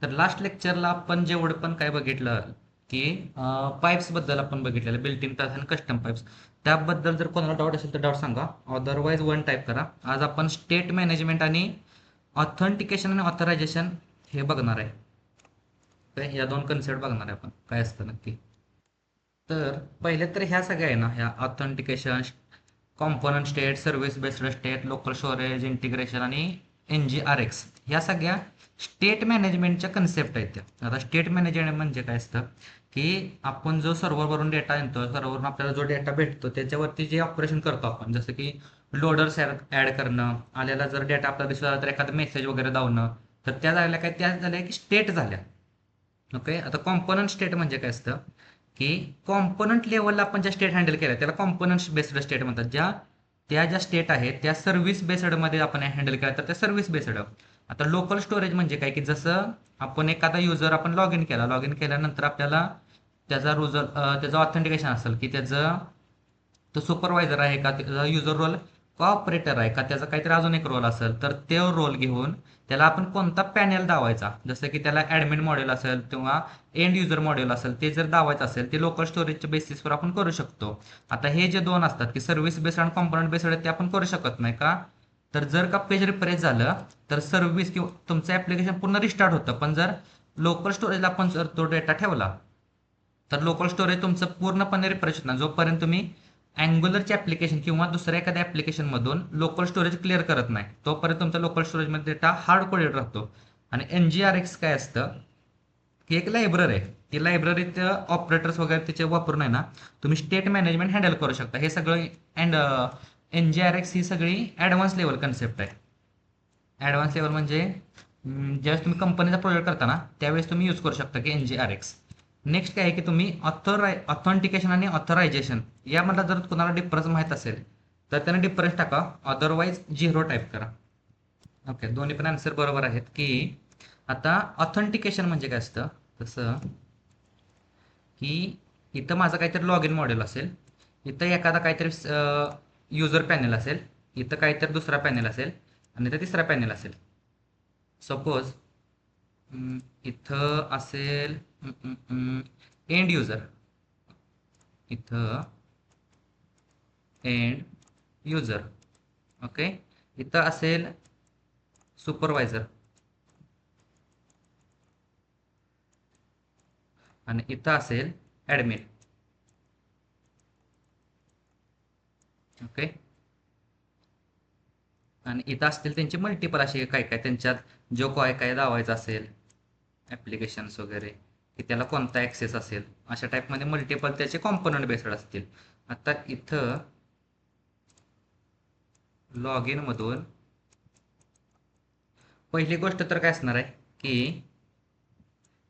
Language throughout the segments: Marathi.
तर लास्ट लेक्चरला आपण जेवढं पण काय बघितलं की पाईप्स बद्दल आपण बघितलेलं बिल्ट इन पाईप्स आणि कस्टम पाईप्स. त्याबद्दल जर कोणाला डाऊट असेल तर डाऊट सांगा, अदरवाईज वन टाईप करा. आज आपण स्टेट मॅनेजमेंट आणि ऑथेंटिकेशन आणि ऑथरायझेशन हे बघणार आहे. तर या दोन कन्सेप्ट बघणार आहे आपण काय असतं नक्की. तर पहिले तर ह्या सगळ्या आहे ना, ह्या authentication, component state, service based state, local storage, integration आणि NGRX, ह्या सगळ्या स्टेट मॅनेजमेंटच्या कन्सेप्ट आहेत त्या. आता स्टेट मॅनेजमेंट म्हणजे काय असतं की आपण जो सर्व्हरवरून डेटा आणतो, सर्व्हरवरून आपल्याला जो डेटा भेटतो त्याच्यावरती जे ऑपरेशन करतो आपण, जसं की लोडर्स ॲड करणं, आलेला जर डेटा आपल्याला दिसला तर एखादा मेसेज वगैरे धावणं, तर त्या झाल्या काय, त्या झाल्या की स्टेट झाल्या. ओके. आता कॉम्पोनंट स्टेट म्हणजे काय असतं की कॉम्पोनंट लेवलला आपण ज्या स्टेट हँडल केल्या त्याला कॉम्पोनंट बेस्ड स्टेट म्हणतात. त्या ज्या स्टेट आहेत त्या सर्व्हिस बेस्डमध्ये आपण हँडल केल्या तर त्या सर्व्हिस बेस्ड. आता लोकल स्टोरेज म्हणजे काय की जसं आपण एखादा युजर आपण लॉग इन केल्यानंतर आपल्याला त्याचा ऑथेंटिकेशन असेल की त्याचं तो सुपरवायझर आहे का, त्याचा युजर रोल का ऑपरेटर आहे का, त्याचा काहीतरी अजून एक रोल असेल तर ते रोल घेऊन त्याला आपण कोणता पॅनेल दावायचा, जसं की त्याला ॲडमिन मॉड्यूल असेल किंवा एंड युजर मॉड्यूल असेल, ते जर दावायचं असेल ते लोकल स्टोरेजच्या बेसिसवर आपण करू शकतो. आता हे जे दोन असतात की सर्व्हिस बेस्ड आणि कॉम्पोनंट बेस्ड ते आपण करू शकत नाही का, तर जर का पेज रिफ्रेश झालं तर सर्व्हिस किंवा तुमचं ॲप्लिकेशन पूर्ण रिस्टार्ट होतं. पण जर लोकल स्टोरेजला आपण जर तो डेटा ठेवला तर लोकल स्टोरेज तुमचं पूर्णपणे रिफ्रेश होत नाही जोपर्यंत तुम्ही अँग्युलरचे ॲप्लिकेशन किंवा दुसऱ्या एखाद्या ॲप्लिकेशनमधून लोकल स्टोरेज क्लिअर करत नाही, तोपर्यंत तुमचा लोकल स्टोरेजमध्ये डेटा हार्ड कोडेड राहतो. आणि NGRX काय असतं की एक लायब्ररी आहे. ती लायब्ररीत ऑपरेटर्स वगैरे त्याचे वापरून आहे ना, तुम्ही स्टेट मॅनेजमेंट हँडल करू शकता. हे सगळं अँड NGRX ही सगळी ॲडव्हान्स लेवल कन्सेप्ट आहे. ॲडव्हान्स लेवल म्हणजे ज्यावेळेस तुम्ही कंपनीचा प्रोजेक्ट करता ना त्यावेळेस तुम्ही यूज करू शकता की NGRX. नेक्स्ट काय आहे की तुम्ही ऑथेंटिकेशन आणि ऑथरायझेशन यामधला जर तुम्हाला डिफरन्स माहीत असेल तर त्याने डिफरन्स टाका, अदरवाईज झिरो टाईप करा. ओके, दोन्ही पण आन्सर बरोबर आहेत. की आता ऑथेंटिकेशन म्हणजे काय असतं, तसं की इथं माझं काहीतरी लॉग इन मॉडेल असेल, इथं एखादा काहीतरी युजर पॅनेल असेल, इथं काहीतरी दुसरा पॅनेल असेल आणि इथं तिसरा पॅनेल असेल. सपोज इथं असेल एंड युजर, इथं एंड युजर. ओके. इथं असेल सुपरवायझर आणि इथं असेल ॲडमिन. ओके. आणि इथं असतील त्यांचे मल्टिपल असे काय काय त्यांच्यात जो काय काय दावायचा असेल ॲप्लिकेशन्स वगैरे की त्याला कोणता ॲक्सेस असेल, अशा टाईपमध्ये मल्टिपल त्याचे कॉम्पोनंट बेस्ड असतील. आता इथं लॉग इनमधून पहिली गोष्ट तर काय असणार आहे की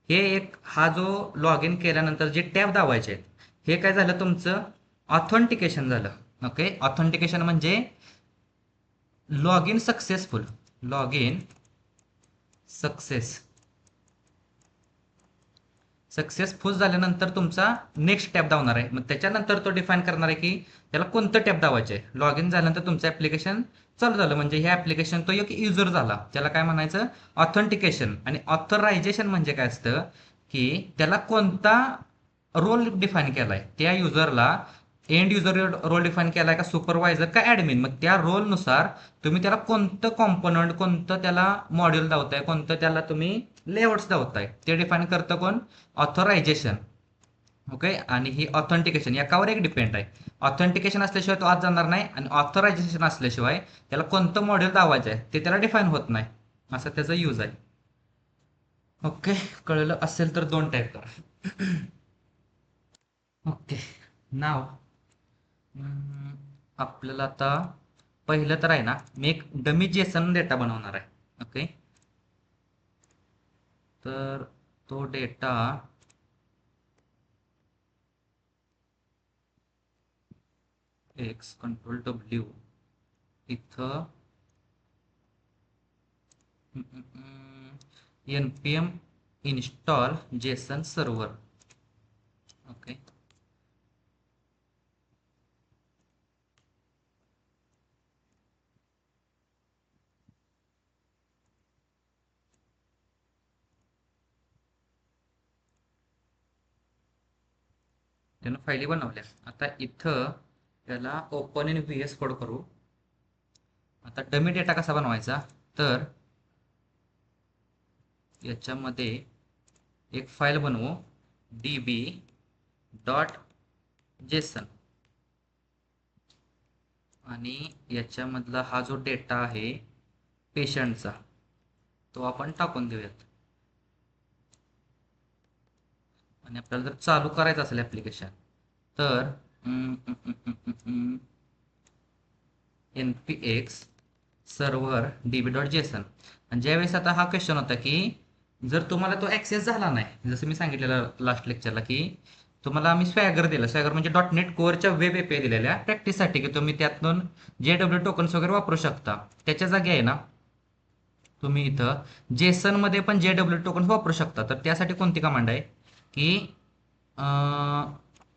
हे एक हा जो लॉग इन केल्यानंतर जे टॅब दाबायचे आहेत हे काय झालं तुमचं ऑथेंटिकेशन झालं. ओके. ऑथेंटिकेशन म्हणजे log in successful, log in success successful झाल्यानंतर तुमचा नेक्स्ट टॅब धावणार आहे. मग त्याच्यानंतर तो डिफाईन करणार आहे की त्याला कोणतं टॅब दाबायचं आहे. लॉग इन झाल्यानंतर तुमचं ॲप्लिकेशन चालू झालं म्हणजे हे ॲप्लिकेशन तो एक युजर झाला, त्याला काय म्हणायचं ऑथेंटिकेशन. आणि ऑथरायझेशन म्हणजे काय असतं की त्याला कोणता रोल डिफाईन केलाय त्या युजरला, एंड युजर रोल डिफाईन केलाय का सुपरवायझर का ॲडमिन, मग त्या रोलनुसार तुम्ही त्याला कोणतं कॉम्पोनंट कोणतं त्याला मॉड्यूल दावताय, कोणतं त्याला तुम्ही लेआउट्स दावताय ते डिफाईन करतं कोण, ऑथरायझेशन. ओके. आणि ही ऑथेंटिकेशन याकावर एक डिपेंड आहे. ऑथेंटिकेशन असल्याशिवाय तो आत जाणार नाही आणि ऑथरायझेशन असल्याशिवाय त्याला कोणतं मॉड्यूल दावायचं आहे ते त्याला डिफाईन होत नाही. असं त्याचा यूज आहे. ओके. कळलं असेल तर दोन टाईप करा. ओके. नाव आपल्याला आता पहिलं तर आहे ना, मी एक डमी जेसन डेटा बनवणार आहे. ओके. तर तो डेटा एक्स कंट्रोल डब्ल्यू इथं npm install Jason server. Okay. त्यानं फाईली बनवल्या. आता इथं त्याला open in V S code करू. आता डमी डेटा कसा बनवायचा, तर याच्यामध्ये एक फाईल बनवू db डॉट जेसन, आणि याच्यामधला हा जो डेटा आहे पेशंटचा तो आपण टाकून देऊयात. आणि आपल्याला जर चालू करायचं असेल ॲप्लिकेशन तर npx सर्व्हर db.json. आणि ज्यावेळेस आता हा क्वेश्चन होता की जर तुम्हाला तो ॲक्सेस झाला नाही, जसं मी सांगितलेलं लास्ट लेक्चरला की तुम्हाला आम्ही स्वॅगर दिलं. स्वॅगर म्हणजे .NET कोअरच्या वेब एपीआय दिलेल्या प्रॅक्टिससाठी की तुम्ही त्यातून JW टोकन्स वगैरे वापरू शकता. त्याच्या जागी आहे ना तुम्ही इथं जेसनमध्ये पण JW टोकन्स वापरू शकता. तर त्यासाठी कोणती कमांड आहे की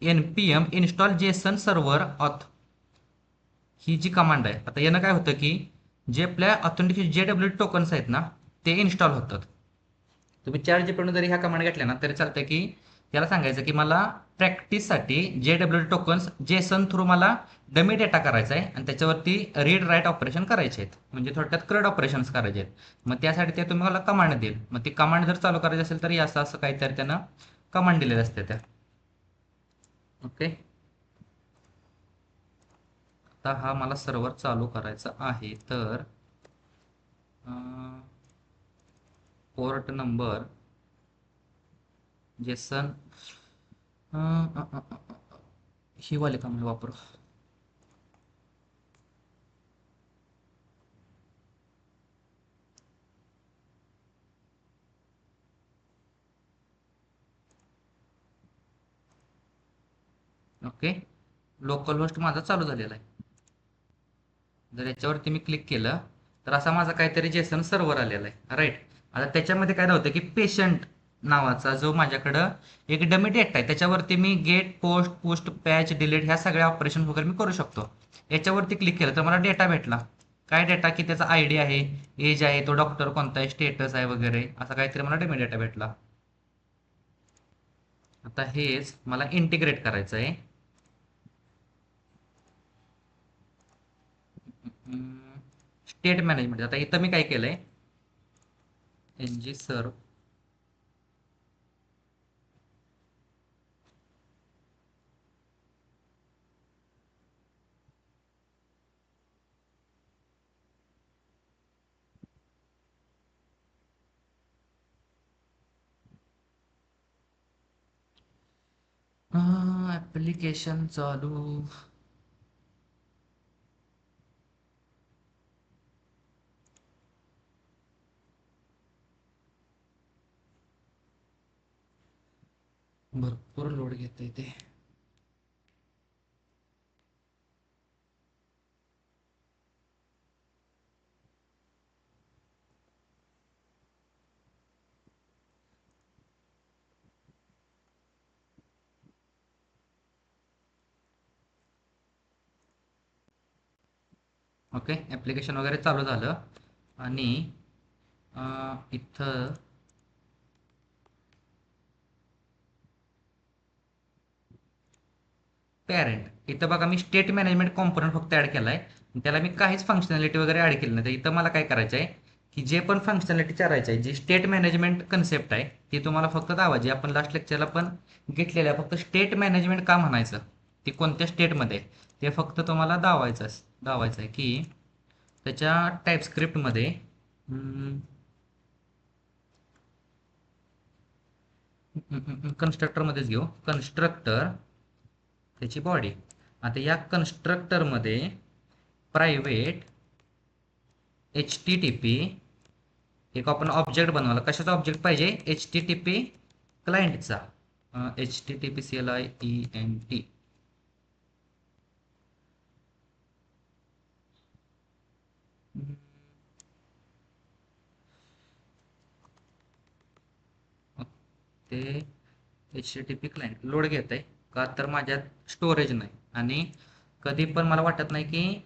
npm install JSON server auth, ही जी कमांड आहे. आता यानं काय होतं की जे आपल्या ऑथेंटिकेशन JW टोकन्स आहेत ना ते इन्स्टॉल होतात. तुम्ही ChatGPT जरी ह्या कमांड घेतल्या ना तरी चालतंय की त्याला सांगायचं की मला प्रॅक्टिससाठी JW टोकन्स जेसन थ्रू मला डमी डेटा करायचा आहे आणि त्याच्यावरती रीड राईट ऑपरेशन करायचे आहेत, म्हणजे थोडक्यात क्रड ऑपरेशन्स करायचे आहेत. मग त्यासाठी ते तुम्ही मला कमांड देईल. मग ती कमांड जर चालू करायची असेल तर असं असं काहीतरी त्यानं कमांड दिलेल्या असते त्या. ओके, आता हा मला सर्व्हर चालू करायचा आहे तर पोर्ट नंबर जेसन ही वाले कमांड वापरू. ओके, लोकल होस्ट माझा चालू झालेला आहे. जर याच्यावरती मी क्लिक केलं तर असा माझा काहीतरी जेसन सर्व्हर आलेला आहे, राईट. आता त्याच्यामध्ये काय होतं की पेशंट नावाचा जो माझ्याकडं एक डमी डेटा आहे त्याच्यावरती मी get post post patch delete ह्या सगळ्या ऑपरेशन वगैरे मी करू शकतो. याच्यावरती क्लिक केलं तर मला डेटा भेटला. काय डेटा की त्याचा आय डी आहे, एज आहे, तो डॉक्टर कोणता आहे, स्टेटस आहे वगैरे असा काहीतरी मला डमी डेटा भेटला. आता हेच मला इंटिग्रेट करायचं आहे. State management. आता इथं मी काय केलंय ng-serve ऍप्लिकेशन चालू. भरपूर लोड घेते ते. ओके, ऍप्लिकेशन वगैरे चालू झालं. आणि इथं पॅरेंट इथं बघा मी स्टेट मॅनेजमेंट कॉम्पोनंट फक्त ऍड केलाय. त्याला मी काहीच फंक्शनॅलिटी वगैरे ऍड केली नाही. तर इथं मला काय करायचं आहे की जे पण फंक्शनॅलिटी चारायचं आहे, जी स्टेट मॅनेजमेंट कन्सेप्ट आहे ती तुम्हाला फक्त दावायची. आपण लास्ट लेक्चरला पण घेतलेलं आहे. फक्त स्टेट मॅनेजमेंट का म्हणायचं, ती कोणत्या स्टेटमध्ये ते फक्त तुम्हाला दावायचं आहे की त्याच्या टाईपस्क्रिप्टमध्ये कन्स्ट्रक्टरमध्येच घेऊ. कन्स्ट्रक्टर त्याची बॉडी. आता या कन्स्ट्रक्टरमध्ये प्रायव्हेट HTTP एक आपण ऑब्जेक्ट बनवला. कशाचा ऑब्जेक्ट पाहिजे, HTTP क्लायंटचा. HTTP CLIENT. ते HTTP क्लायंट लोड घेत आहे का तर माझ्यात स्टोरेज नाही. आणि कधी पण मला वाटत नाही की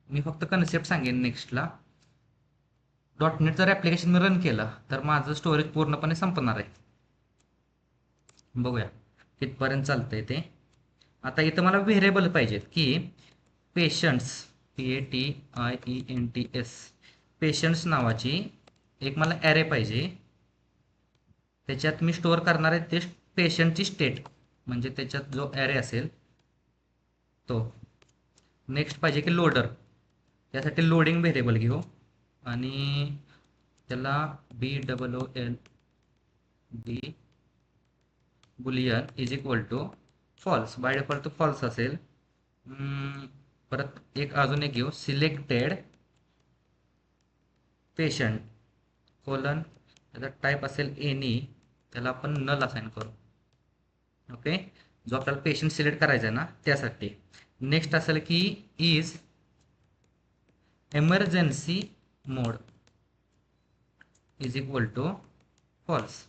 मी फक्त कन्सेप्ट सांगेन नेक्स्टला. .NET जर ॲप्लिकेशन मी रन केलं तर माझं स्टोरेज पूर्णपणे संपणार आहे. बघूया कितपर्यंत चालतंय ते. आता इथं मला व्हेरिएबल पाहिजेत की पेशंट्स, PATIENTS, पेशंट्स नावाची एक मला ॲरे पाहिजे. त्याच्यात मी स्टोअर करणार आहे ते पेशंटची स्टेट, म्हणजे त्याच्यात जो ॲरे असेल तो. नेक्स्ट पाहिजे की लोडर, त्यासाठी लोडिंग व्हेरिएबल घेऊ आणि त्याला BOOLD boolean is equal to false. By default तो फॉल्स असेल. परत अजून एक घेऊ, सिलेक्टेड पेशंट कोलन, त्याचा टाईप असेल एनी, त्याला आपण नल असाइन करू. ओके, जो आपल्याला पेशंट सिलेक्ट करायचा आहे ना त्यासाठी. नेक्स्ट असेल की is emergency mode is equal to false.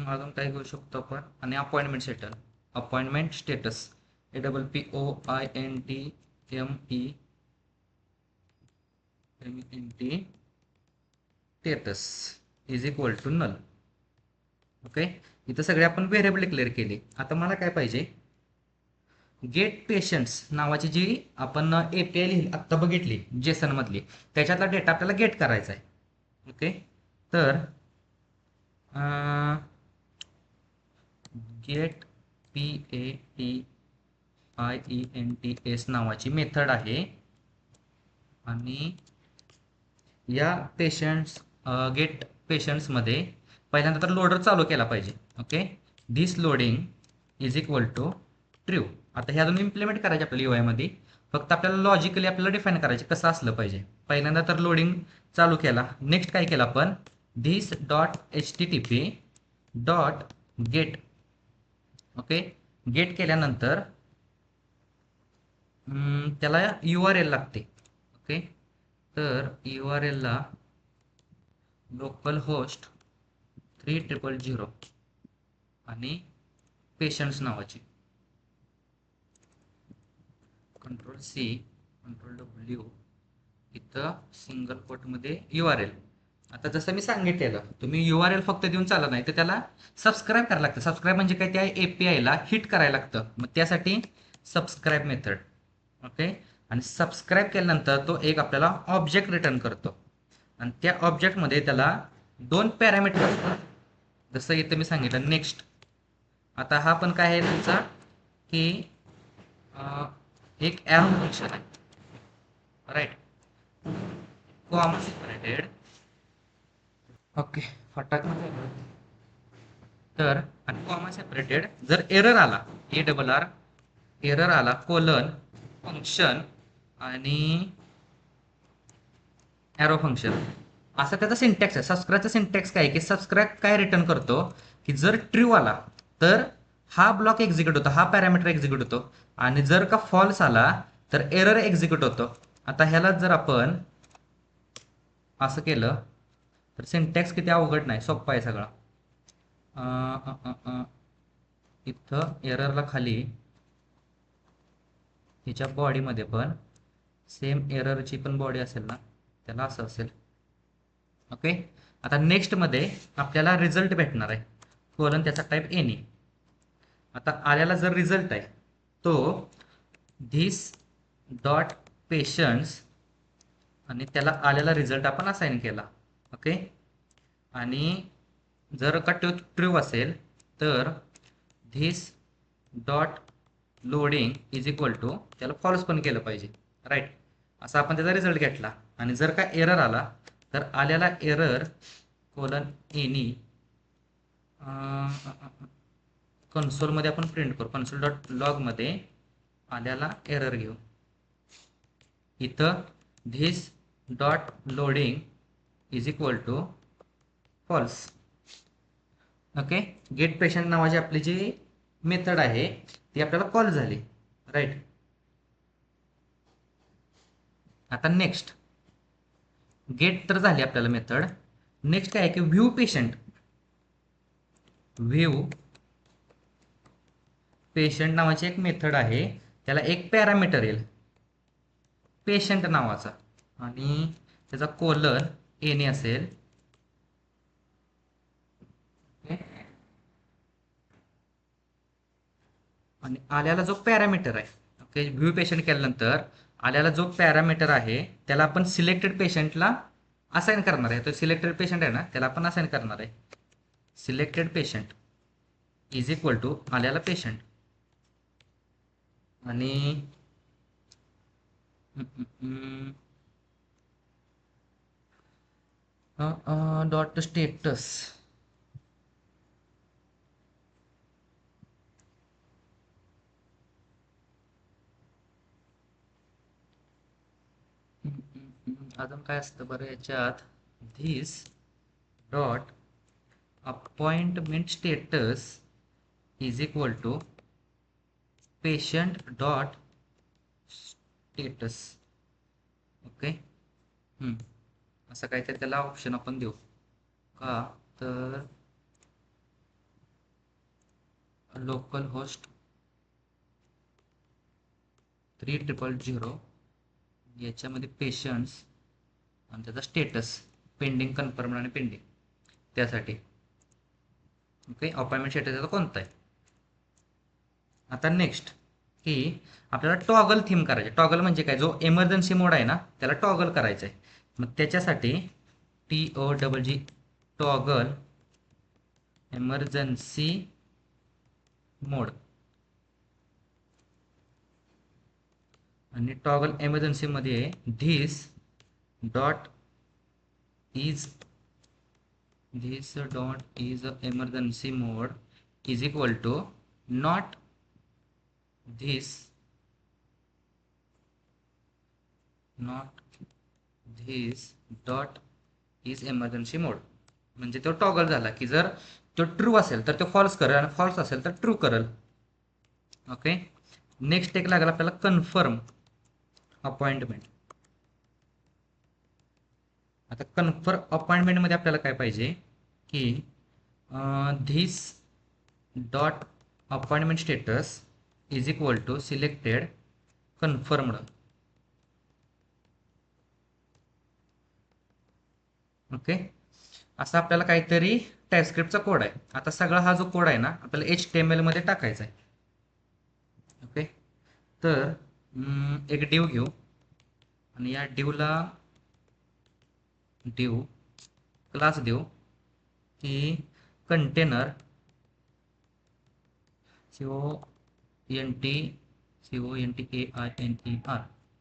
अजून काय घेऊ शकतो आपण, आणि appointment status APPOINTMENT status is equal to null. Okay, इथं सगळे आपण व्हेरिएबल डिक्लेअर केले. आता मला काय पाहिजे, गेट पेशंट्स नावाची जी आपण API लिहिली आत्ता बघितली जेसन मधली, त्याच्यातला डेटा आपल्याला गेट करायचा आहे. ओके, तर गेट PATIENTS नावाची मेथड आहे आणि या गेट पेशंट्समध्ये पहिल्यांदा तर लोडर चालू केला पाहिजे. Okay, this loading is equal to true. आता हे अजून इम्प्लिमेंट करायचे आपल्याला UI मध्ये, फक्त आपल्याला लॉजिकली आपल्याला डिफाईन करायचे कसं असलं पाहिजे. पहिल्यांदा तर लोडिंग चालू केला. नेक्स्ट काय केलं आपण, this dot HTTP dot get. Okay, get केल्यानंतर त्याला URL लागते. ओके, तर URL ला लोकल होस्ट 3000 आणि पेशंट्स नावाची Ctrl+C Ctrl+W, इथं सिंगल कोटमध्ये URL. आता जसं मी सांगितलेलं, तुम्ही URL फक्त देऊन चालत नाही, तर त्याला सबस्क्राईब करायला लागतं. सबस्क्राईब म्हणजे काय, त्या API ला हिट करायला लागतं. मग त्यासाठी सबस्क्राईब मेथड. ओके, आणि सबस्क्राईब केल्यानंतर तो एक आपल्याला ऑब्जेक्ट रिटर्न करतो आणि त्या ऑब्जेक्टमध्ये त्याला 2 पॅरामीटर असतात. जसं इथं मी सांगितलं नेक्स्ट. आता हा पण काय आहे तुमचा की एक ॲरो फंक्शन आहे, राईट, कॉमा सेपरेटेड. ओके, फटाक. तर आणि कॉमा सेपरेटेड जर एरर आला, ARR एरर आला, कोलन फंक्शन आणि ॲरो फंक्शन, असा त्याचा सिंटॅक्स आहे. सबस्क्राईबचा सिंटॅक्स काय की सबस्क्राईब काय रिटर्न करतो की जर ट्रू आला तर हा ब्लॉक एक्झिक्यूट होतो, हा पॅरामीटर एक्झिक्यूट होतो, आणि जर का फॉल्स आला तर एरर एक्झिक्यूट होतो. आता ह्याला जर आपण असं केलं तर सिंटॅक्स किती अवघड नाही, सोप्पा आहे सगळा. इथं एररला खाली ह्याच्या बॉडीमध्ये पण सेम एररची पण बॉडी असेल ना, त्याला असं असेल. ओके, आता नेक्स्टमध्ये आपल्याला रिझल्ट भेटणार आहे, कोलन त्याचा टाईप एनी. आता आल्याला जर रिझल्ट आहे तो धिस डॉट पेशंट्स आणि त्याला आलेला रिझल्ट आपण असाइन केला. ओके, आणि जर का ट्रू असेल तर this dot loading is equal to, त्याला फॉल्स पण केलं पाहिजे, राईट. असा आपण त्याचा रिझल्ट घेतला. आणि जर का एरर आला तर आलेला एरर कोलन एनी कन्सोलमध्ये आपण प्रिंट करू. कन्सोल डॉट लॉगमध्ये आल्याला एरर घेऊ. इथं this dot loading is equal to false. Okay, get patient नावाची आपली जी मेथड आहे ती आपल्याला कॉल झाली, राईट. आता नेक्स्ट गेट तर झाली आपल्याला मेथड. नेक्स्ट काय आहे की व्ह्यू पेशंट नावाची एक मेथड आहे, त्याला एक पॅरामीटर येईल पेशंट नावाचा आणि त्याचा कोलन एने असेल. आणि आल्याला जो पॅरामीटर आहे, ओके, व्ह्यू पेशंट केल्यानंतर आल्याला जो पॅरामीटर आहे त्याला आपण सिलेक्टेड पेशंटला असाइन करणार आहे. तो सिलेक्टेड पेशंट आहे ना, त्याला आपण असाइन करणार आहे. Selected patient is equal to आल्याला पेशंट आणि डॉट स्टेटस अजून काय असतं बरं याच्यात, this dot appointment status is equal to patient dot status. Okay, असं काहीतरी त्याला ऑप्शन आपण देऊ का, तर लोकल होस्ट 3000 याच्यामध्ये पेशंट्स आणि त्याचा स्टेटस पेंडिंग, कन्फर्म आणि पेंडिंग त्यासाठी. ओके, अपॉइंटमेंट स्टेटस त्याचा कोणता आहे. आता नेक्स्ट की आपल्याला टॉगल थीम करायचे. टॉगल म्हणजे काय, जो एमर्जन्सी मोड आहे ना त्याला टॉगल करायचं आहे. मग त्याच्यासाठी TOGG टॉगल एमर्जन्सी मोड आणि टॉगल एमर्जन्सी मध्ये this dot is emergency mode is equal to not this dot is emergency mode. म्हणजे तो टॉगल झाला की जर तो ट्रू असेल तर तो फॉल्स करेल आणि फॉल्स असेल तर ट्रू करेल. ओके, नेक्स्ट एक लागेल आपल्याला कन्फर्म अपॉइंटमेंट. आता कन्फर्म अपॉइंटमेंट मध्ये आपल्याला काय पाहिजे की this dot appointment status is equal to selected confirmed. Okay, असा आपल्याला काहीतरी टाइपस्क्रिप्टचा कोड आहे. आता सगळा हा जो कोड आहे ना आपल्याला HTML मध्ये टाकायचा आहे. ओके, तर एक डिव घेऊ आणि या डिवला डिव क्लास देऊ की container CONTAINER.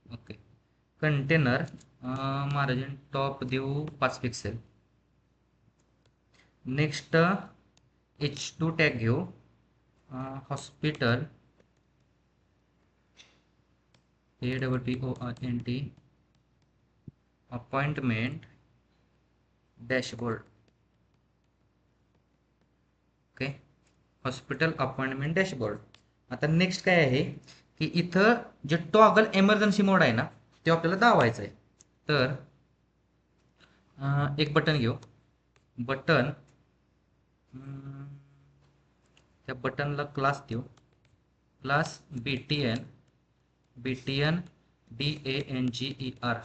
Okay, container margin top देऊ 5 पिक्सेल. नेक्स्ट H2 टॅग घेऊ, hospital APPOINT appointment dashboard. Okay, hospital appointment dashboard. आता नेक्स्ट काय आहे की इथं जे टॉगल एमर्जन्सी मोड आहे ना ते आपल्याला दावायचं आहे. तर एक बटन घेऊ, बटन त्या बटनला क्लास देऊ, class BTN DANGER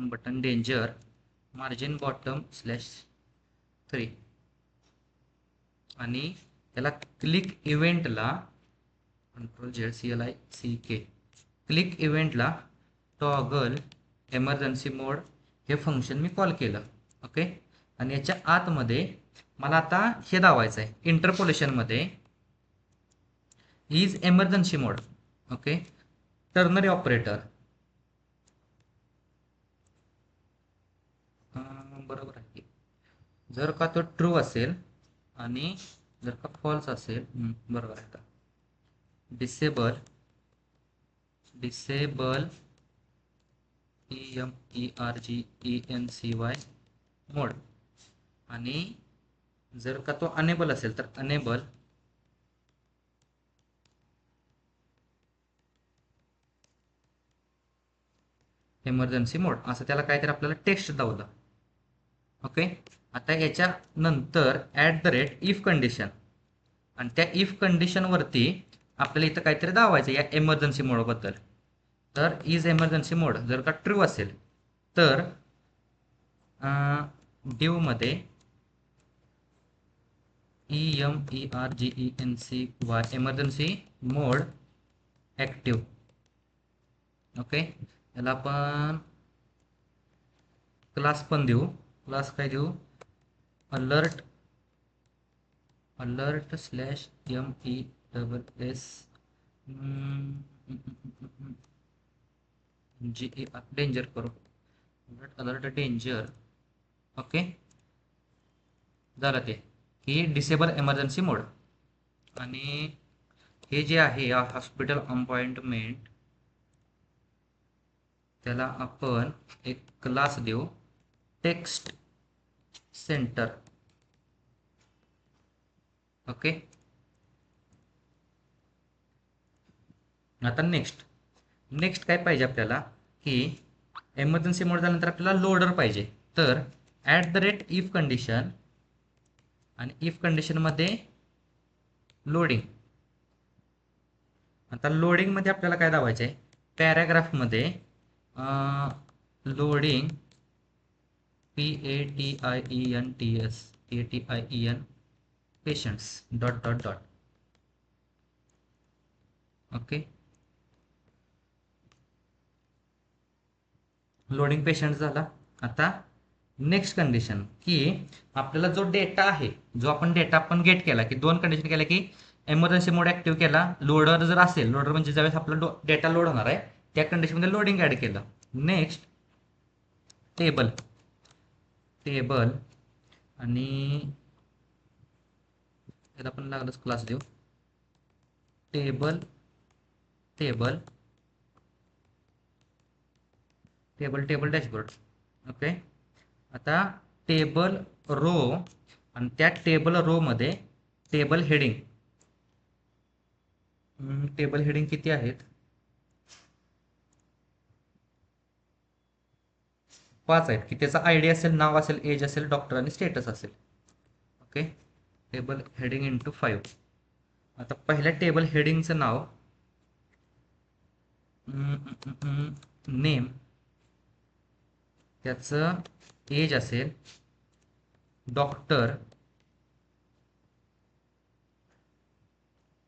button danger margin bottom /3 आणि त्याला क्लिक इव्हेंटला CTRL+CLICK क्लिक इव्हेंटला टॉगल एमर्जन्सी मोड हे फंक्शन मी कॉल केलं. ओके, आणि याच्या आतमध्ये मला आता हे दावायचं आहे इंटरपोलेशन मध्ये is emergency mode. Okay, ternary operator बरोबर आहे. जर का तो ट्रू असेल आणि जर का फॉल्स असेल, बरोबर आहे. डिसेबल EMERGENCY मोड आणि जर का तो अनेबल असेल तर अनेबल एमर्जन्सी मोड, असं त्याला काहीतरी आपल्याला टेक्स्ट दावलं. ओके, आता याच्या नंतर @इफ कंडिशन आणि त्या इफ कंडिशन वरती आपल्याला इथं काहीतरी दावायचं या एमर्जन्सी मोड बद्दल. तर इज एमर्जन्सी मोड जर का ट्रू असेल तर डिव मध्ये EMERGENCY एमर्जन्सी मोड ॲक्टिव्ह. ओके, याला आपण क्लास पण देऊ. क्लास काय देऊ? अलर्ट स्लॅश MESS डेंजर करू. Alert danger. ओके, झालं ते की डिसेबल एमर्जन्सी मोड. आणि हे जे आहे हॉस्पिटल अपॉइंटमेंट, त्याला आपण एक क्लास देऊ टेक्स्ट सेंटर. ओके, आता नेक्स्ट काय पाहिजे आपल्याला की एमर्जन्सी मोड झाल्यानंतर आपल्याला लोडर पाहिजे. तर @if कंडिशन आणि इफ कंडिशनमध्ये लोडिंग. आता लोडिंगमध्ये आपल्याला काय दाबायचं आहे? पॅराग्राफमध्ये loading PATIENTS patients dot dot dot. Okay, loading patient झाला. आता नेक्स्ट कंडिशन की आपल्याला जो डेटा आहे, जो आपण डेटा आपण गेट केला, की दोन कंडिशन केल्या की एमर्जन्सी मोड ॲक्टिव्ह केला, लोडर जर असेल, लोडर म्हणजे ज्यावेळेस आपला डेटा लोड होणार आहे त्या कंडिशनमध्ये लोडिंग ॲड केलं. नेक्स्ट टेबल आणि याला आपण लागलंच क्लास देऊ टेबल डॅशबोर्ड. ओके, आता टेबल रो आणि त्या टेबल रो मध्ये टेबल हेडिंग किती आहेत? 5 आहेत. की त्याचा आयडी असेल, नाव असेल, एज असेल, डॉक्टर आणि स्टेटस असेल. Okay, table heading into 5. आता पहिल्या टेबल हेडिंगचं नाव नेम, त्याचं एज असेल, डॉक्टर,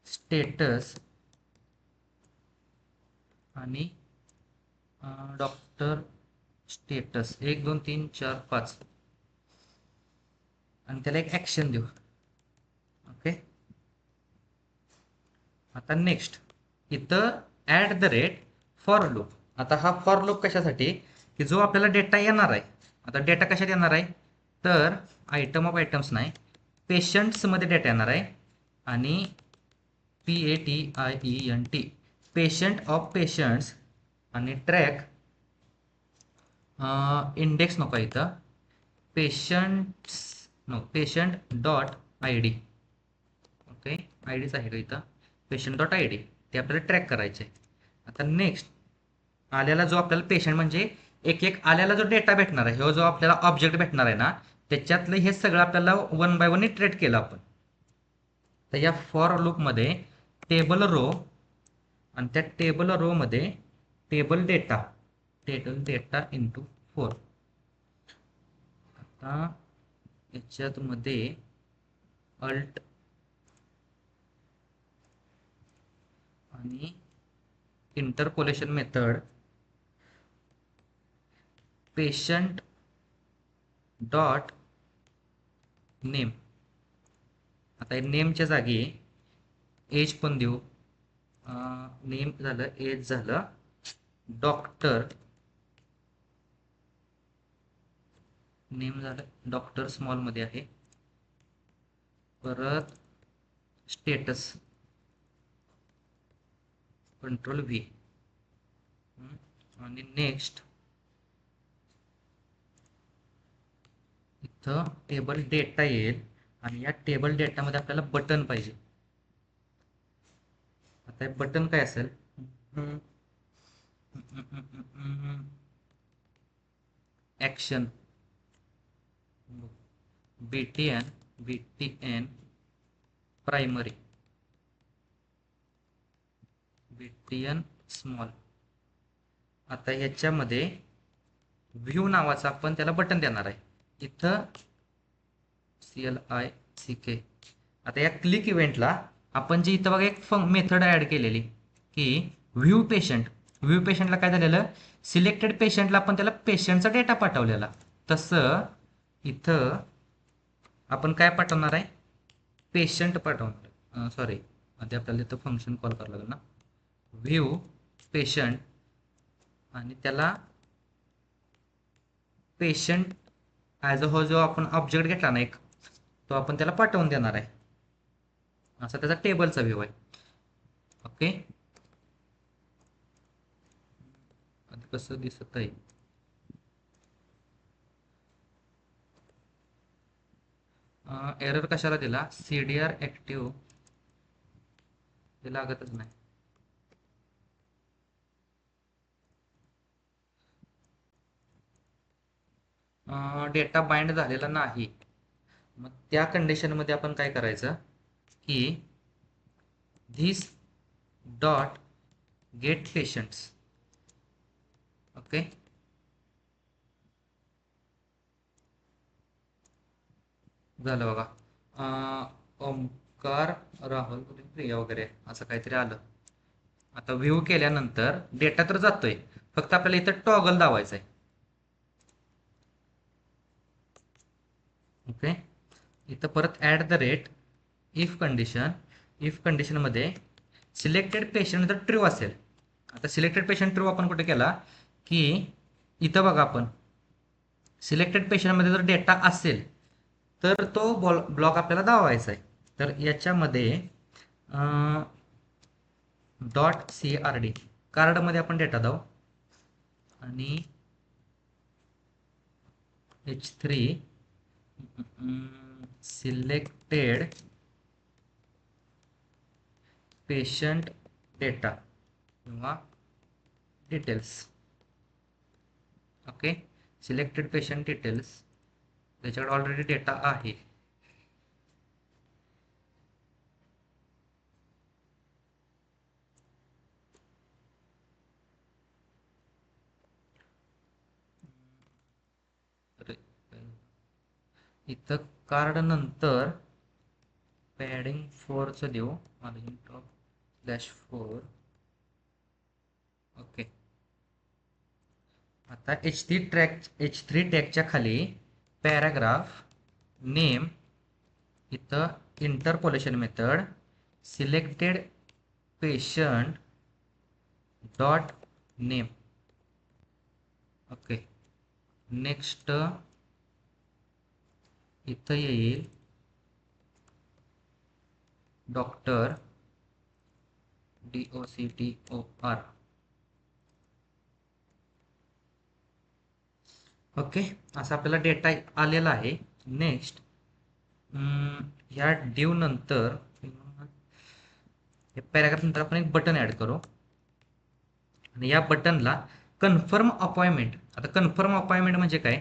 स्टेटस आणि डॉक्टर स्टेटस 1 2 3 4 5 आणि त्याला एक ॲक्शन देऊ. ओके, आता नेक्स्ट इथं फॉर लूप. आता हा फॉर लूप कशासाठी? की जो आपल्याला डेटा येणार आहे. आता डेटा कशात येणार आहे? तर आयटम ऑफ आयटम्स नाही, पेशंट्समध्ये डेटा येणार आहे. आणि PATIENT पेशंट ऑफ पेशंट्स आणि ट्रॅक इंडेक्स नको इथं, पेशंट डॉट ID. ओके, आयडीच आहे का इथं? पेशंट डॉट ID ते आपल्याला ट्रॅक करायचे. आता नेक्स्ट आल्याला जो आपल्याला पेशंट म्हणजे एक आल्याला जो डेटा भेटणार आहे, हो जो आपल्याला ऑब्जेक्ट भेटणार आहे ना, त्याच्यातलं हे सगळं आपल्याला 1 बाय 1 इटरेट केलं आपण. तर या फॉर लूपमध्ये टेबल रो आणि त्या टेबल रो मध्ये टेबल डेटा इंटू 4. आता याच्यात मध्ये अल्ट आणि interpolation method patient dot name. आता नेमच्या जागी एज पण देऊ. नेम झालं, एज झालं, डॉक्टर नेम झालं, डॉक्टर स्मॉलमध्ये आहे, परत स्टेटस कंट्रोल V आणि नेक्स्ट इथं टेबल डेटा येईल आणि या टेबल डेटामध्ये आपल्याला बटन पाहिजे. आता हे बटन काय असेल? Action BTN primary, BTN small. आता याच्यामध्ये व्ह्यू नावाचं आपण त्याला बटन देणार आहे. इथं CLICK आता या क्लिक इव्हेंटला आपण जी इथं बघा एक मेथड ऍड केलेली की व्ह्यू पेशंट. व्ह्यू पेशंटला काय झालेलं, सिलेक्टेड पेशंटला आपण त्याला पेशंटचा डेटा पाठवलेला. तसं इथं आपण काय पाठवणार आहे, पेशंट पाठवणार. सॉरी, आधी आपल्याला इथं फंक्शन कॉल करावं लागेल ना, व्ह्यू पेशंट, आणि त्याला पेशंट ॲज अ हो जो आपण ऑब्जेक्ट घेतला ना एक, तो आपण त्याला पाठवून देणार आहे. असा त्याचा टेबलचा व्ह्यू आहे. ओके, आता कसं दिसत आहे, एरर कशाला दिला, CDR ऍक्टिव्ह ते लागतच नाही. डेटा बाइंड झालेला नाही. मग त्या कंडिशनमध्ये आपण काय करायचं की this dot gate patients. Okay, झालं बघा. ओमकार, राहुल, प्रिया वगैरे असं काहीतरी आलं. आता व्ह्यू केल्यानंतर डेटा तर जातोय, फक्त आपल्याला इथं टॉगल दाबायचं आहे. ओके, इथं परत at the rate if condition. If कंडिशनमध्ये सिलेक्टेड पेशंट जर ट्रू असेल, आता सिलेक्टेड पेशंट ट्रू आपण कुठे केला की इथं बघा, आपण सिलेक्टेड पेशंटमध्ये जर डेटा असेल तर तो ब्लॉक आपल्याला दाबायचा आहे. तर याच्यामध्ये .crd कार्डमध्ये आपण डेटा दाव, आणि H3 सिलेक्टेड पेशंट डेटा किंवा details. Okay, selected patient details, त्याच्याकडे ऑलरेडी डेटा आहे. इथं कार्ड नंतर पॅडिंग 4चं देऊ, -4. ओके, आता H3 टॅगच्या खाली पॅराग्राफ नेम, इथं interpolation method selected patient dot name. Okay, next इथं येईल डॉक्टर DOCTOR. ओके, असा आपल्याला डेटा आलेला आहे. नेक्स्ट ह्या डिव नंतर पॅराग्राफ नंतर आपण एक बटन ऍड करू, आणि या बटनला कन्फर्म अपॉइंटमेंट. आता कन्फर्म अपॉइंटमेंट म्हणजे काय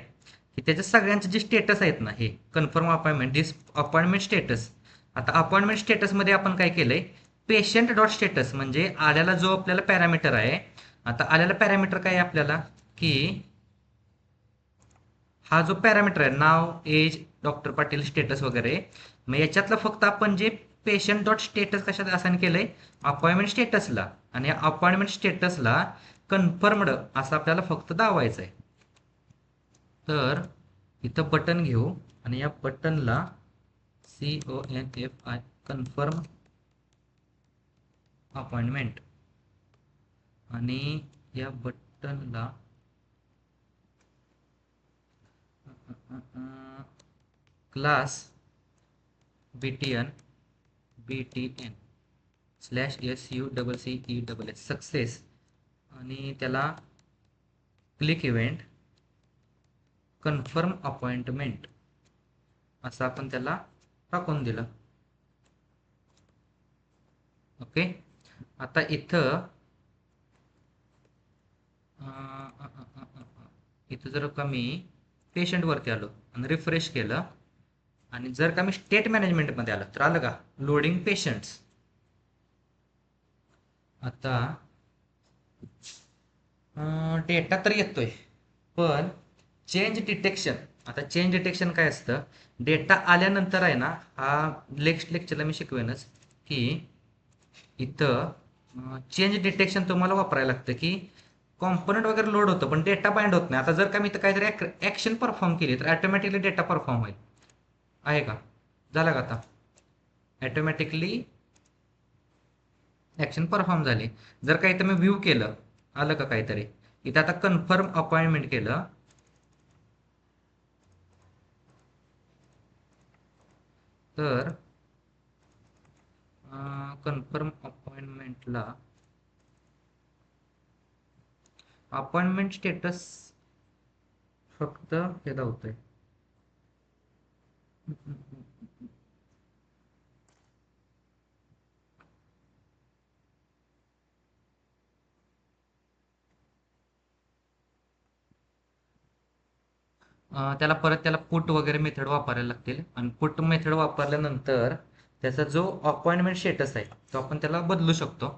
की त्याच्या सगळ्यांचे जे स्टेटस आहेत ना, हे कन्फर्म अपॉइंटमेंट, दिस अपॉइंटमेंट स्टेटस. आता अपॉइंटमेंट स्टेटसमध्ये आपण काय केलंय, पेशंट डॉट स्टेटस म्हणजे आल्याला जो आपल्याला पॅरामीटर आहे. आता आल्याला पॅरामीटर काय आहे आपल्याला की हा जो पॅरामीटर आहे, नाव, एज, डॉक्टर पाटील, स्टेटस वगैरे, मग याच्यातलं फक्त आपण जे पेशंट डॉट स्टेटस कशात असाइन केलंय, अपॉइंटमेंट स्टेटसला, आणि या अपॉइंटमेंट स्टेटसला कन्फर्मड असं आपल्याला फक्त दावायचं आहे. तर इथं बटन घेऊ, आणि या बटनला CONFI कन्फर्म अपॉइंटमेंट, आणि या बटनला क्लास BTN /SUCCESS सक्सेस, आणि त्याला क्लिक इव्हेंट कन्फर्म अपॉइंटमेंट असं आपण त्याला टाकून दिलं. ओके, आता इथं जर का मी पेशंट वरती आलो आणि रिफ्रेश केलं, आणि जर का मी स्टेट मॅनेजमेंट मध्ये आलं तर आलं का लोडिंग पेशंट्स. आता डेटा तर येतोय, पण चेंज डिटेक्शन आता चेंज डिटेक्शन काय असतं, डेटा आल्यानंतर आहे ना, हा नेक्स्ट लेक्चरला मी शिकवेनच की इथं चेंज डिटेक्शन तुम्हाला वापरायला लागतं की कॉम्पोनंट वगैरे लोड होतं पण डेटा बाइंड होत नाही. आता जर का मी इथं काहीतरी ऍक्शन परफॉर्म केली तर ऑटोमॅटिकली डेटा परफॉर्म होईल. आहे का? झालं का आता? ऑटोमॅटिकली ऍक्शन परफॉर्म झाली. जर का इथं मी व्ह्यू केलं, आलं का काहीतरी, इथं आता कन्फर्म अपॉइंटमेंट केलं तर कन्फर्म अपॉइंटमेंटला अपॉइंटमेंट स्टेटस फक्त हे दाखवतंय. त्याला परत त्याला पुट वगैरे मेथड वापरायला लागतील आणि पुट मेथड वापरल्यानंतर त्याचा जो अपॉइंटमेंट स्टेटस आहे तो आपण त्याला बदलू शकतो.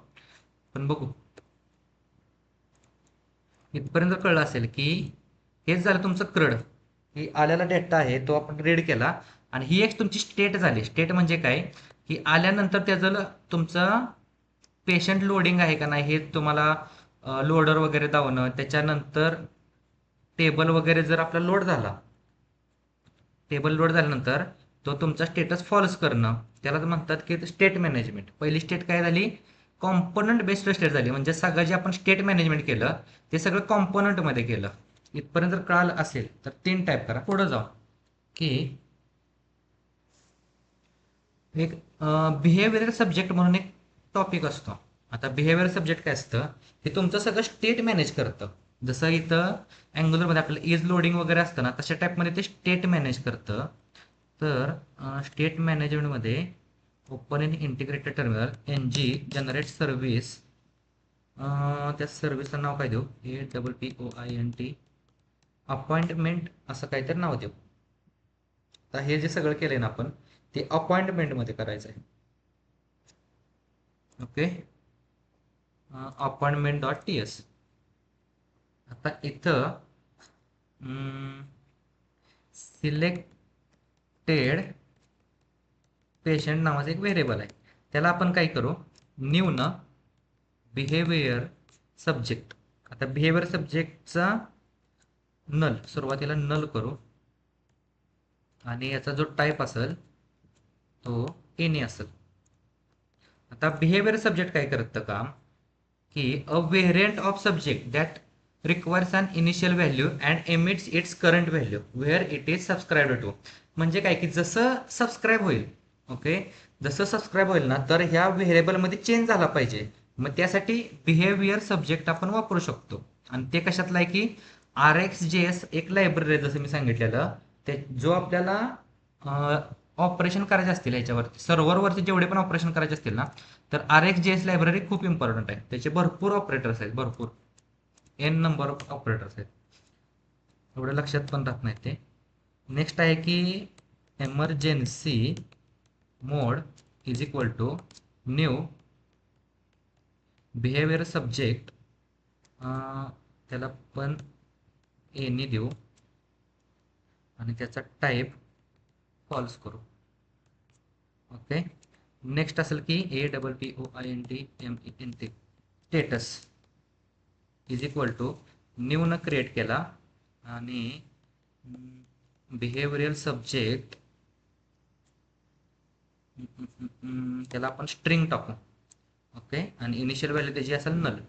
पण बघू, इथपर्यंत कळलं असेल की हेच झालं तुमचं क्रड. ही आलेला डेटा आहे तो आपण रीड केला आणि ही एक तुमची स्टेट झाली. स्टेट म्हणजे काय, की आल्यानंतर त्याचं तुमचं पेशंट लोडिंग आहे का नाही हे तुम्हाला लोडर वगैरे दावणं, त्याच्यानंतर टेबल वगैरे जर आपला लोड झाला, टेबल लोड झाल्यानंतर तो तुमचा स्टेटस फॉल्स करणं, त्याला म्हणतात की स्टेट मॅनेजमेंट. पहिली स्टेट काय झाली, कॉम्पोनंट बेस्ड स्टेट झाली. म्हणजे सगळं जे आपण स्टेट मॅनेजमेंट केलं ते सगळं कॉम्पोनंट मध्ये केलं. इथपर्यंत जर कळालं असेल तर 3 टाईप करा. पुढे जाऊ की एक बिहेवियर सब्जेक्ट म्हणून एक टॉपिक असतो. आता बिहेवियर सब्जेक्ट काय असतं, हे तुमचं सगळं स्टेट मॅनेज करतं. जसं इथं अँग्युलरमध्ये आपल्याला इज लोडिंग वगैरे असतं ना, तशा टाईपमध्ये ते स्टेट मॅनेज करतं. तर स्टेट मॅनेजमेंटमध्ये open in integrated terminal N G generate service, त्या सर्व्हिसला नाव काय देऊ, APPOINT अपॉइंटमेंट असं काहीतरी नाव देऊ. आता हे जे सगळं केलंय ना आपण, ते अपॉइंटमेंटमध्ये करायचं आहे. Okay, appointment dot TS. आता इथं सिलेक्टेड पेशंट नावाचं एक व्हेरिएबल आहे. त्याला आपण काय करू, न्यू न बिहेवियर सब्जेक्ट. आता बिहेवियर सब्जेक्टचा नल, सुरुवातीला नल करू आणि याचा जो टाईप असेल तो एनी असेल. आता बिहेवियर सब्जेक्ट काय करतं काम, की a variant of subject that requires an initial value and emits its current value where it is subscribe to. म्हणजे काय की जसं सबस्क्राईब होईल, ओके, जसं सबस्क्राईब होईल ना तर ह्या व्हेरिएबलमध्ये चेंज झाला पाहिजे. मग त्यासाठी बिहेवियर सब्जेक्ट आपण वापरू शकतो. आणि ते कशातलं आहे की RxJS एक लायब्ररी आहे जसं मी सांगितलेलं, ते जो आपल्याला ऑपरेशन करायचे असतील ह्याच्यावरती सर्व्हरवरती जेवढे पण ऑपरेशन करायचे असतील ना, तर RxJS लायब्ररी खूप इम्पॉर्टंट आहे. त्याचे भरपूर ऑपरेटर्स आहेत, भरपूर N नंबर ऑफ ऑपरेटर्स आहेत. एवढं लक्षात पण राहत नाही ते. नेक्स्ट आहे की emergency mode is equal to new behaviour subject, त्याला पण एनी देऊ आणि त्याचा टाईप फॉल्स करू. ओके, नेक्स्ट असेल की APPOINT status is equal to new न क्रिएट केला आणि बिहेवियरल सब्जेक्ट त्याला आपण स्ट्रिंग टाकू. ओके, आणि इनिशियल व्हॅल्यू त्याची असेल नल.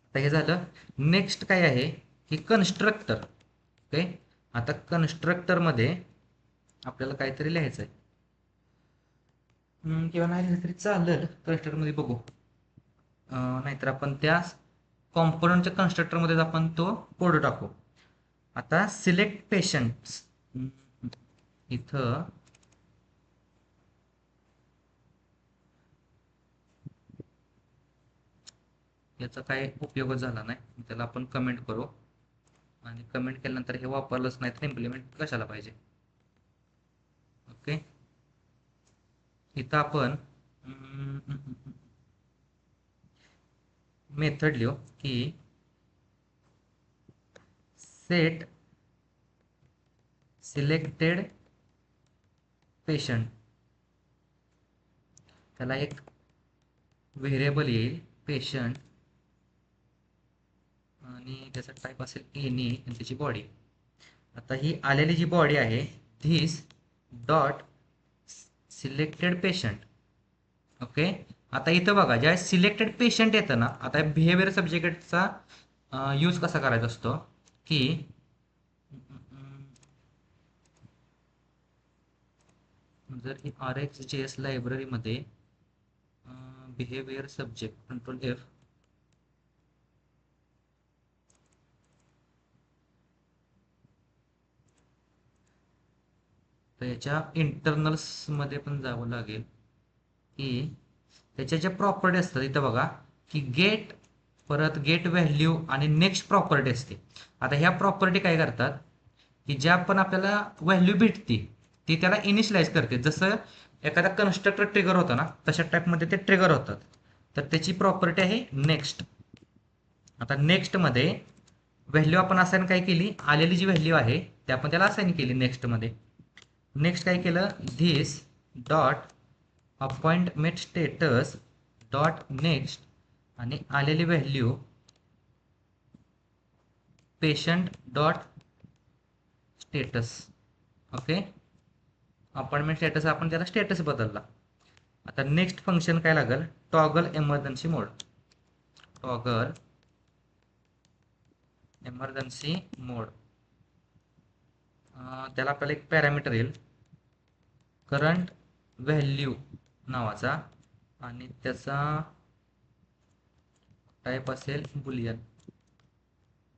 आता हे झालं. नेक्स्ट काय आहे की कन्स्ट्रक्टर. ओके, आता कन्स्ट्रक्टर मध्ये आपल्याला काहीतरी लिहायचं आहे. किंवा नाही लिहिलं तरी चालेल, कन्स्ट्रक्टर मध्ये बघू. नाहीतर आपण त्या कॉम्पोनंटच्या कन्स्ट्रक्टर मध्ये आपण तो कोड टाकू. आता सिलेक्ट पेशंट्स, इथं याचा काही उपयोगच झाला नाही, त्याला आपण कमेंट करू. आणि कमेंट केल्यानंतर हे वापरलंच नाही तर इम्प्लिमेंट कशाला पाहिजे. ओके, इथं आपण मेथड लिहू की सेट सिलेक्टेड पेशंट, त्याला एक व्हेरिएबल येईल पेशंट आणि त्याचा टाईप असेल एनी आणि त्याची बॉडी. आता ही आलेली जी बॉडी आहे this dot selected patient. Okay. आता इथं बघा ज्या सिलेक्टेड पेशंट येतं ना, आता बिहेवियर सब्जेक्टचा यूज कसा करायचा असतो की जर ही RxJS लायब्ररीमध्ये बिहेवियर सब्जेक्ट कंट्रोल F तर याच्या इंटरनल्समध्ये पण जावं लागेल की त्याच्या ज्या प्रॉपर्टी असतात इथं बघा की गेट, परत गेट व्हॅल्यू आणि नेक्स्ट प्रॉपर्टी असते. आता ह्या प्रॉपर्टी काय करतात की ज्या पण आपल्याला व्हॅल्यू भेटते ती त्याला इनिशियलाइज करते. जसं एखादा कन्स्ट्रक्टर ट्रिगर होता ना तशा टाईपमध्ये ते ट्रिगर होतात. तर त्याची प्रॉपर्टी आहे नेक्स्ट. आता नेक्स्टमध्ये व्हॅल्यू आपण असाइन काय केली, आलेली जी व्हॅल्यू आहे ते आपण त्याला असाइन केली नेक्स्टमध्ये. नेक्स्ट काय केलं, this dot appointment status dot next आणि आलेली value patient dot status. Okay. Appointment status आपण त्याला स्टेटस बदलला. आता नेक्स्ट फंक्शन काय लागेल, टॉगल एमर्जन्सी मोड. टॉगल एमर्जन्सी मोड त्याला आपल्याला एक पॅरामीटर येईल करंट व्हॅल्यू नावाचा आणि त्याचा टाईप असेल बुलियन.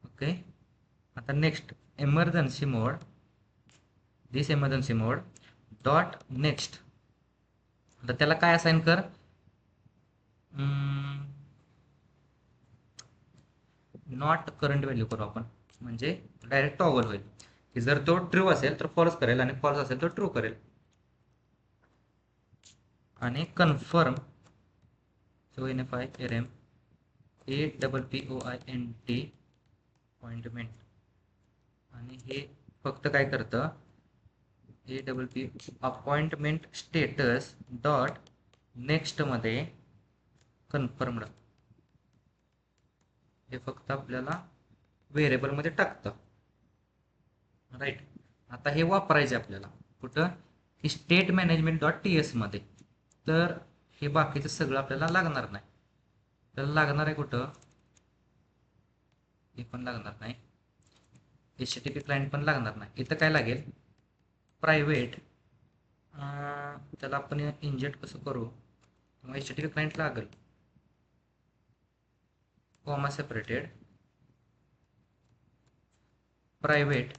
ओके. आता नेक्स्ट एमर्जन्सी मोड, दिस एमर्जन्सी मोड डॉट नेक्स्ट. आता त्याला काय असाइन कर, नॉट करंट व्हॅल्यू करू आपण, म्हणजे डायरेक्ट टॉगल होईल की जर तो ट्रू असेल तर फॉल्स करेल आणि फॉल्स असेल तर ट्रू करेल. आणि कन्फर्म CONFIRM APPOINT अपॉइंटमेंट आणि हे फक्त काय करतं, APP appointment status dot next मध्ये कन्फर्मड. हे फक्त आपल्याला व्हेरिएबल मध्ये टाकतं. राईट. आता हे वापरायचे आपल्याला कुठं की स्टेट मॅनेजमेंट डॉट TS मध्ये. तर हे बाकीचं सगळं आपल्याला लागणार नाही. त्याला लागणार आहे कुठं, हे पण लागणार नाही, HTTP क्लायंट पण लागणार नाही. इथं काय लागेल, प्रायव्हेट, त्याला आपण इंजेक्ट कसं करू, HTTP क्लायंट लागेल कॉमा सेपरेटेड प्रायव्हेट,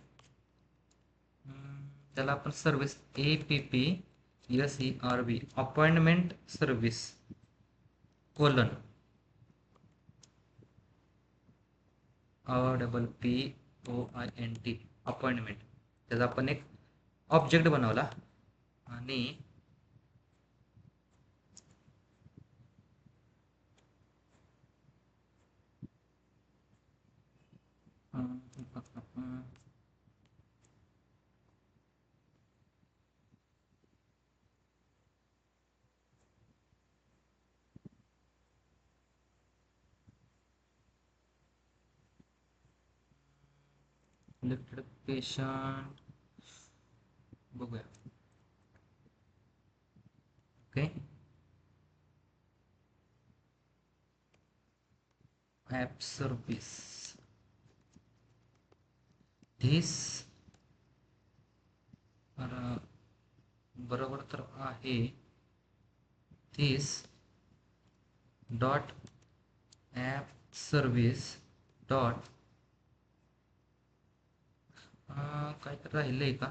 त्याला आपण service APPSERV appointment service colon APPOINT appointment. त्याचा आपण एक ऑब्जेक्ट बनवला आणि सिलेक्टेड पेशंट बघूया. ओके. ॲप सर्व्हिस धिस बरोबर तर आहे, this dot app service dot काय तर राहिलंय का,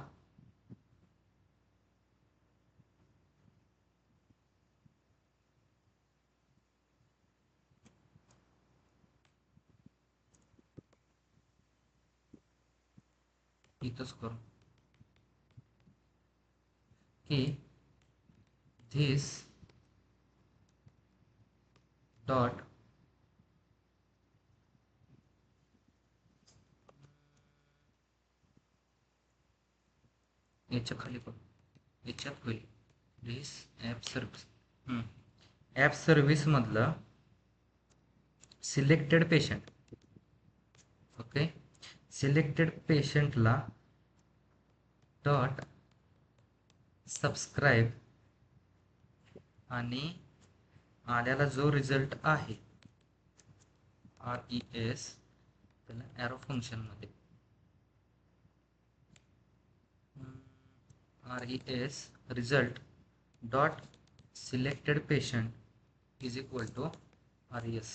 इथंच करू की धिस डॉट याच्या खाली बघ, याच्यात होईल धिस ॲप सर्व्हिस. ॲप सर्व्हिसमधलं सिलेक्टेड पेशंट. ओके, सिलेक्टेड पेशंटला डॉट सबस्क्राईब आणि आल्याला जो रिझल्ट आहे RES त्याला ॲरो फंक्शनमध्ये RES result dot selected patient is equal to RES.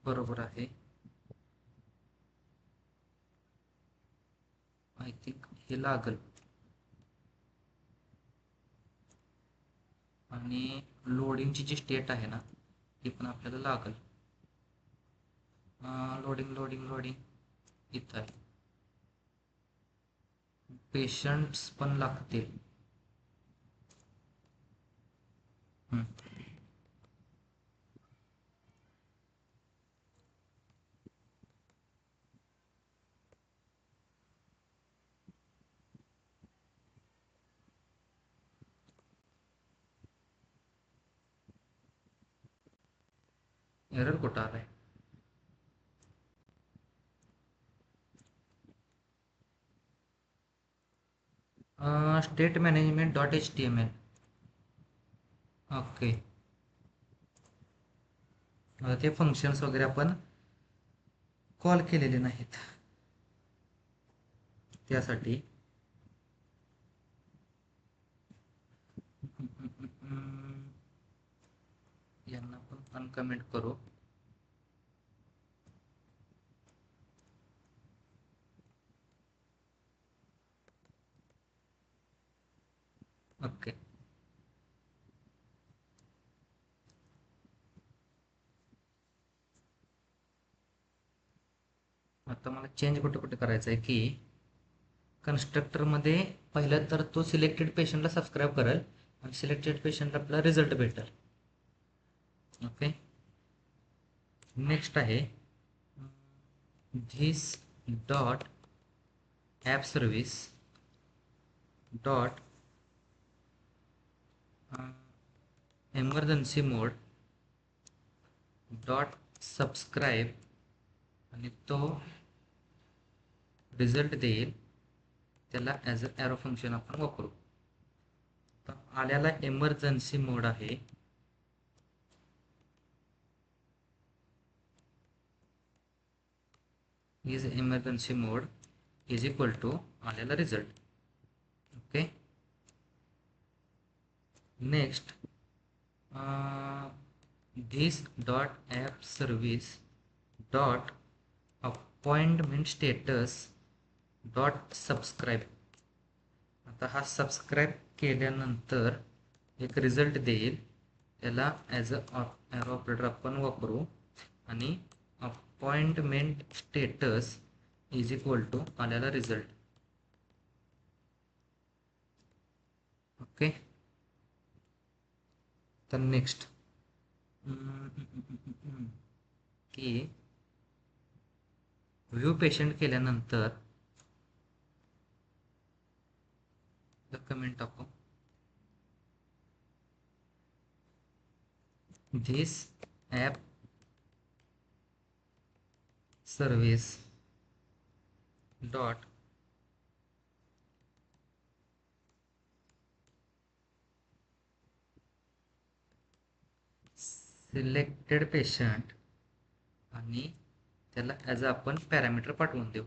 बरोबर आहे. आय थिंक हे लागल. आणि लोडिंगची जी स्टेट आहे ना ती पण आपल्याला लागल. लोडिंग लोडिंग लोडिंग इथं आहे. पेशंट्स पण लागतील. एरर कुठं आलाय? State management dot HTML. Okay, ते फंक्शन्स वगैरे आपण कॉल केलेले नाहीत त्यासाठी. यांना पण अनकमेंट करू. ओके, आता मला चेंज कुठे कुठे करायचं आहे की कन्स्ट्रक्टरमध्ये पहिलं तर तो सिलेक्टेड पेशंटला सबस्क्राईब करेल आणि सिलेक्टेड पेशंटला आपला रिझल्ट भेटेल. ओके, नेक्स्ट आहे this dot app service dot emergency mode dot subscribe आणि तो रिझल्ट देईल त्याला ॲज अ ॲरो फंक्शन आपण वापरू. तर आल्याला एमर्जन्सी मोड आहे. Is emergency mode is equal to आलेला result. Okay, next this dot app service dot appointment status dot subscribe. आता हा सबस्क्राईब केल्यानंतर एक रिझल्ट देईल त्याला ॲज अ ॲरो ऑपरेटर आपण वापरू आणि appointment status is equal to आलेला रिझल्ट. ओके, तर नेक्स्ट की व्ह्यू पेशंट केल्यानंतर कमेंट टाकू this app service dot selected patient आणि त्याला ॲज अ आपण पॅरामीटर पाठवून देऊ.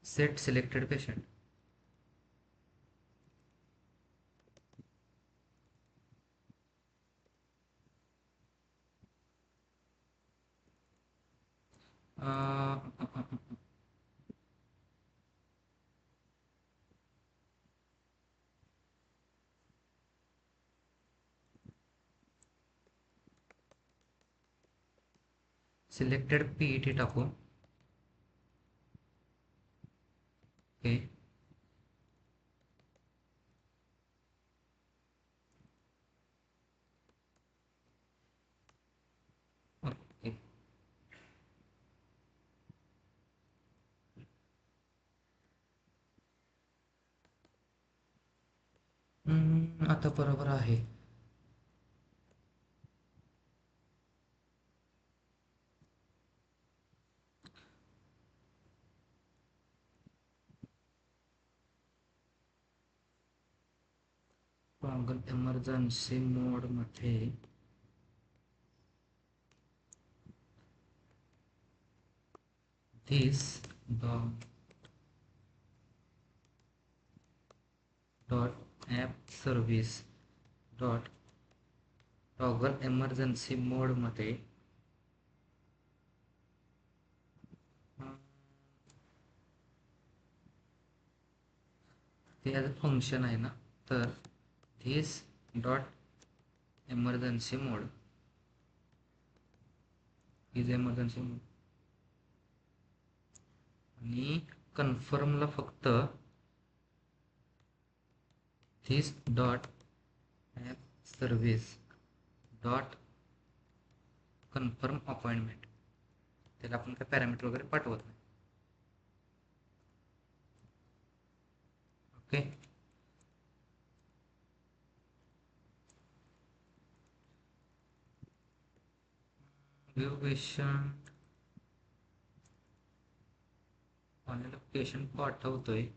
Set selected patient. Selected PET टाकू. ओके. ओके. आता बरोबर आहे. टॉगल इमर्जन्सी मोडमध्ये this dot app service dot toggle emergency मोडमध्ये ते ॲज अ फंक्शन आहे ना, तर this dot emergency mode is emergency मोड आणि कन्फर्मला फक्त this dot app service dot confirm appointment, त्याला आपण काय पॅरामीटर वगैरे पाठवत नाही. Okay. View patient online patient पाठवतोय.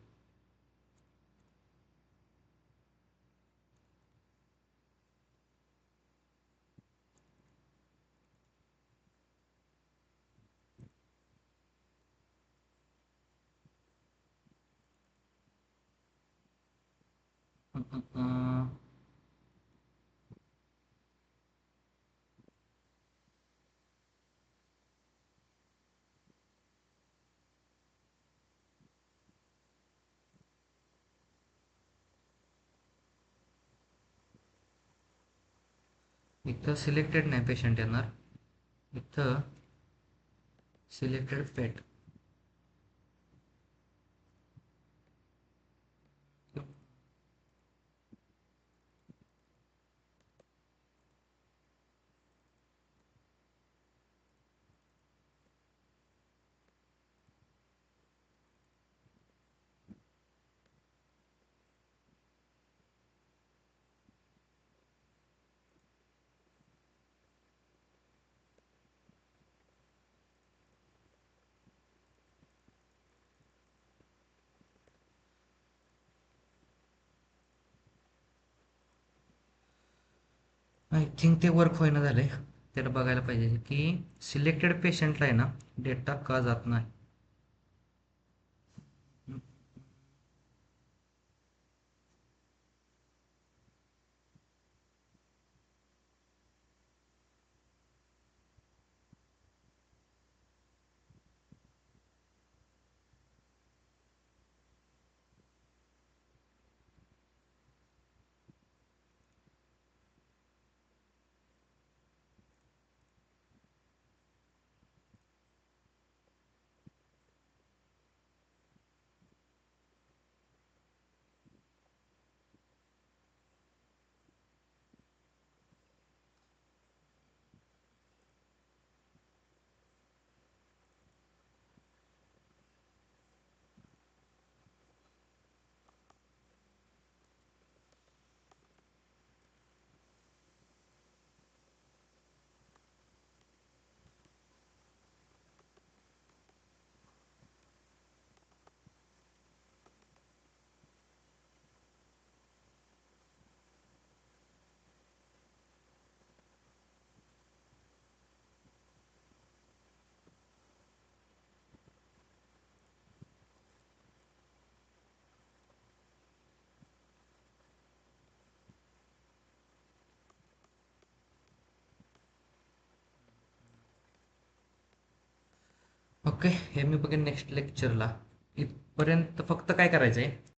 इथं सिलेक्टेड नाही पेशंट येणार, इथं सिलेक्टेड पेट. आय थिंक ते वर्क होईना झालंय. त्याला बघायला पाहिजे की सिलेक्टेड पेशंटला आहे ना डेटा का जात नाही. ओके, हे मी बघेन नेक्स्ट लेक्चरला. इथपर्यंत फक्त काय करायचं आहे,